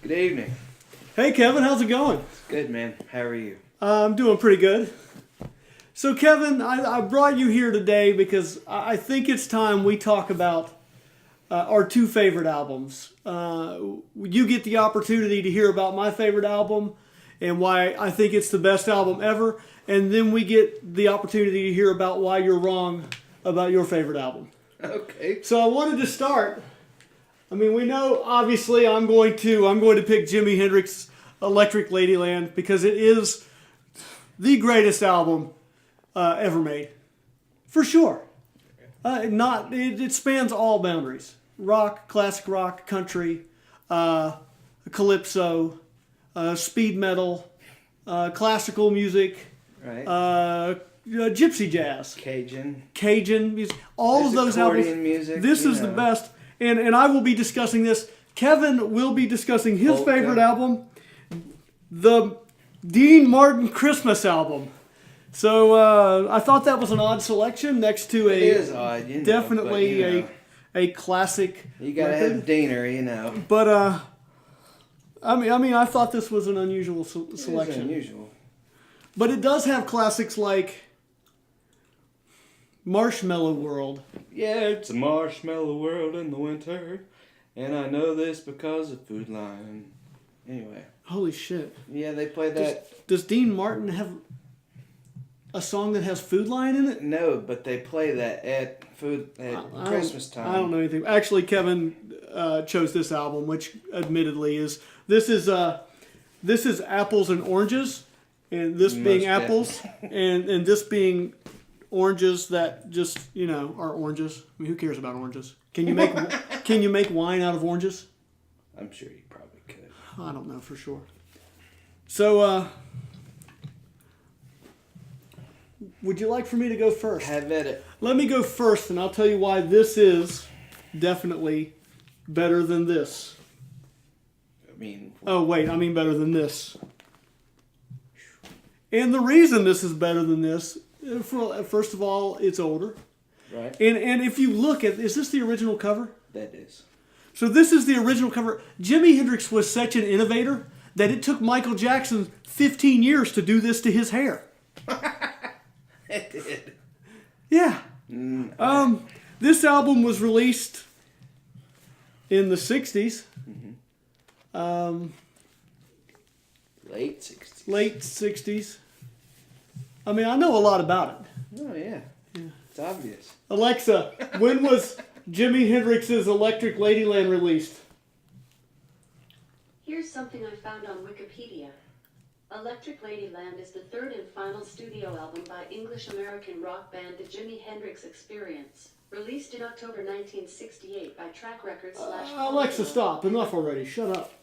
Good evening. Hey Kevin, how's it going? It's good, man. How are you? I'm doing pretty good. So Kevin, I brought you here today because I think it's time we talk about our two favorite albums. You get the opportunity to hear about my favorite album and why I think it's the best album ever, and then we get the opportunity to hear about why you're wrong about your favorite album. Okay. So I wanted to start. I mean, we know obviously I'm going to pick Jimi Hendrix Electric Ladyland because it is the greatest album ever made, for sure. It spans all boundaries: rock, classic rock, country, calypso, speed metal, classical music, Right. gypsy jazz, Cajun music. All of those accordion albums. music. This is the best, and I will be discussing this. Kevin will be discussing his Polka. favorite album, the Dean Martin Christmas album. So I thought that was an odd selection next to It is odd, definitely but, you know, a classic. You gotta record. have Diener, you know. But I mean, I thought this was an unusual selection. It's unusual. But it does have classics like Marshmallow World. Yeah, it's a marshmallow world in the winter, and I know this because of Food Line. Anyway. Holy shit! Yeah, they play that. Does Dean Martin have a song that has Food Line in it? No, but they play that at Christmas time. I don't know anything. Actually, Kevin chose this album, which admittedly is this is apples and oranges, and this being apples, and this being oranges that just are oranges. I mean, who cares about oranges? Can you make wine out of oranges? I'm sure you probably could. I don't know for sure. So, would you like for me to go first? Have at it. Let me go first, and I'll tell you why this is definitely better than this. I mean... Oh, wait, I mean better than this. And the reason this is better than this, first of all, it's older. Right. And if you look at, is this the original cover? That is. So this is the original cover. Jimi Hendrix was such an innovator that it took Michael Jackson 15 years to do this to his hair. It did. Yeah. This album was released in the 60s. Mm-hmm. Late 60s. Late 60s. I mean, I know a lot about it. Oh, yeah. It's obvious. Alexa, when was Jimi Hendrix's Electric Ladyland released? Here's something I found on Wikipedia. Electric Ladyland is the third and final studio album by English-American rock band The Jimi Hendrix Experience, released in October 1968 by Track Records / Alexa, stop. Enough already. Shut up.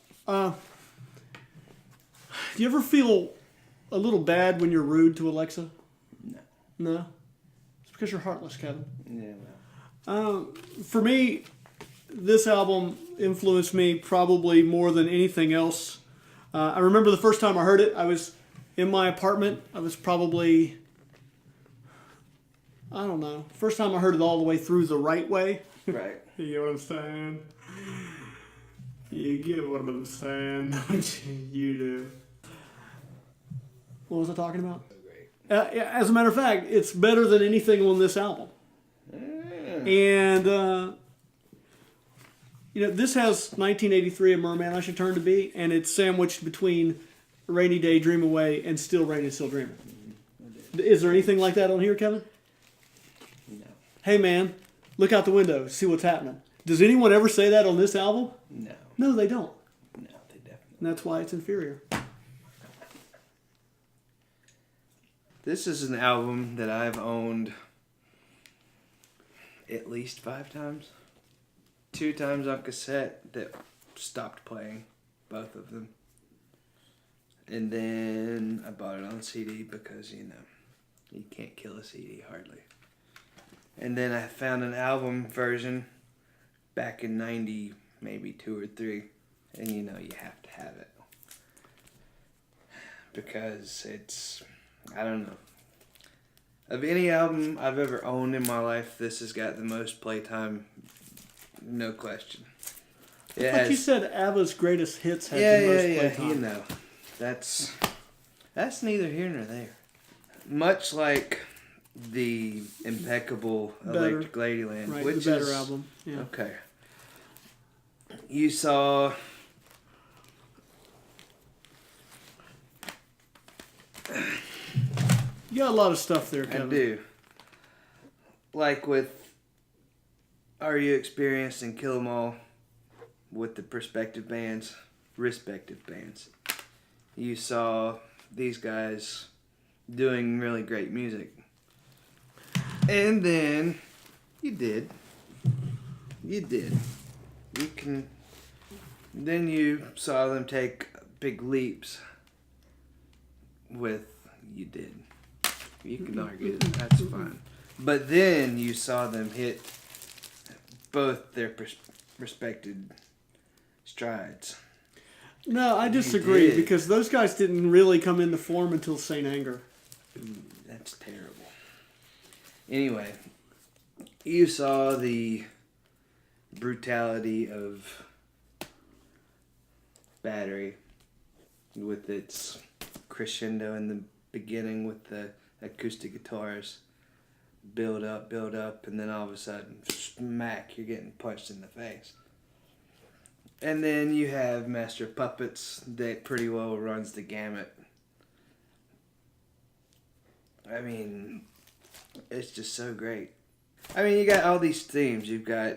Do you ever feel a little bad when you're rude to Alexa? No. No? It's because you're heartless, Kevin. Yeah, well. For me, this album influenced me probably more than anything else. I remember the first time I heard it, I was in my apartment. I was probably, I don't know, first time I heard it all the way through the right way. Right. You get what I'm saying? You get what I'm saying, don't you? You do. What was I talking about? As a matter of fact, it's better than anything on this album. And, this has 1983, A Merman I Should Turn to Be, and it's sandwiched between Rainy Day, Dream Away, and Still Raining, Still Dreaming. Is there anything like that on here, Kevin? No. Hey, man, look out the window, see what's happening. Does anyone ever say that on this album? No. No, they don't. No, they definitely. And that's why it's inferior. This is an album that I've owned at least 5 times. 2 times on cassette that stopped playing, both of them. And then I bought it on CD because, you can't kill a CD hardly. And then I found an album version back in 90, maybe 2 or 3. And you have to have it. Because it's, I don't know. Of any album I've ever owned in my life, this has got the most playtime, no question. But you said ABBA's greatest hits had yeah, the most yeah, playtime. you know, that's neither here nor there. Much like the impeccable Better. Electric Ladyland, Right, which the better is album. Yeah. okay. You saw. You got a lot of stuff there, Kevin. I do. Like with Are You Experienced and Kill 'Em All with the respective bands, you saw these guys doing really great music. And then you did. Then you saw them take big leaps with you did. You can argue that, that's fine. But then you saw them hit both their respected strides. No, I disagree did. because those guys didn't really come into form until Saint Anger. Ooh, that's terrible. Anyway, you saw the brutality of Battery with its crescendo in the beginning with the acoustic guitars. Build up, and then all of a sudden, smack, you're getting punched in the face. And then you have Master of Puppets that pretty well runs the gamut. I mean, it's just so great. I mean, you got all these themes. You've got,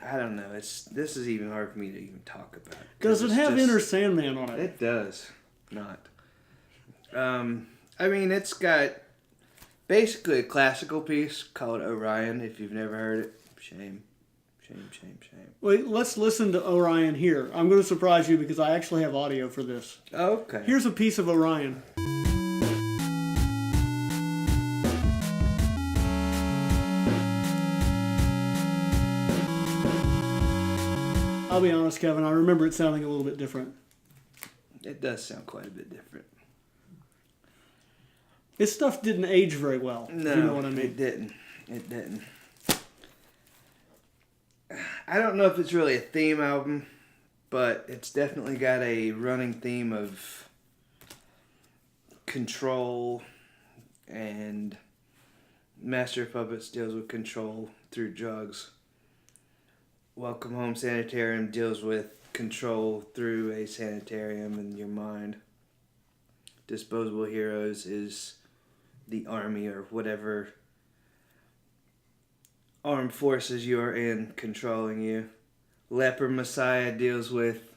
I don't know, this is even hard for me to even talk about. Does it have just, Inner Sandman on it? It does not. I mean, it's got basically a classical piece called Orion. If you've never heard it, shame. Wait, let's listen to Orion here. I'm going to surprise you because I actually have audio for this. Okay. Here's a piece of Orion. I'll be honest, Kevin, I remember it sounding a little bit different. It does sound quite a bit different. This stuff didn't age very well. No, if you know what I mean. It didn't. I don't know if it's really a theme album, but it's definitely got a running theme of control, and Master of Puppets deals with control through drugs. Welcome Home Sanitarium deals with control through a sanitarium in your mind. Disposable Heroes is the army or whatever armed forces you are in controlling you. Leper Messiah deals with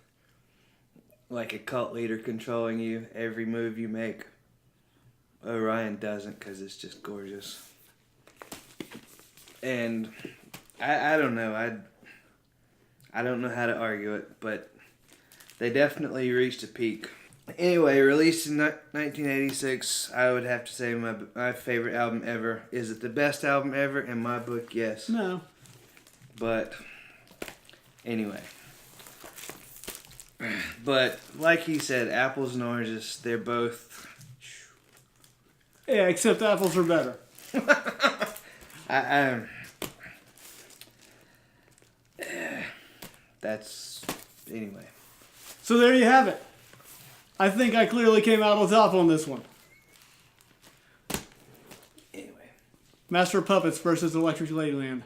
like a cult leader controlling you, every move you make. Orion doesn't because it's just gorgeous. And I don't know, I don't know how to argue it, but they definitely reached a peak. Anyway, released in 1986, I would have to say my favorite album ever. Is it the best album ever? In my book, yes. No. But, anyway. But, like he said, apples and oranges, they're both... Yeah, except apples are better. That's... Anyway. So there you have it. I think I clearly came out on top on this one. Anyway. Master of Puppets versus Electric Ladyland.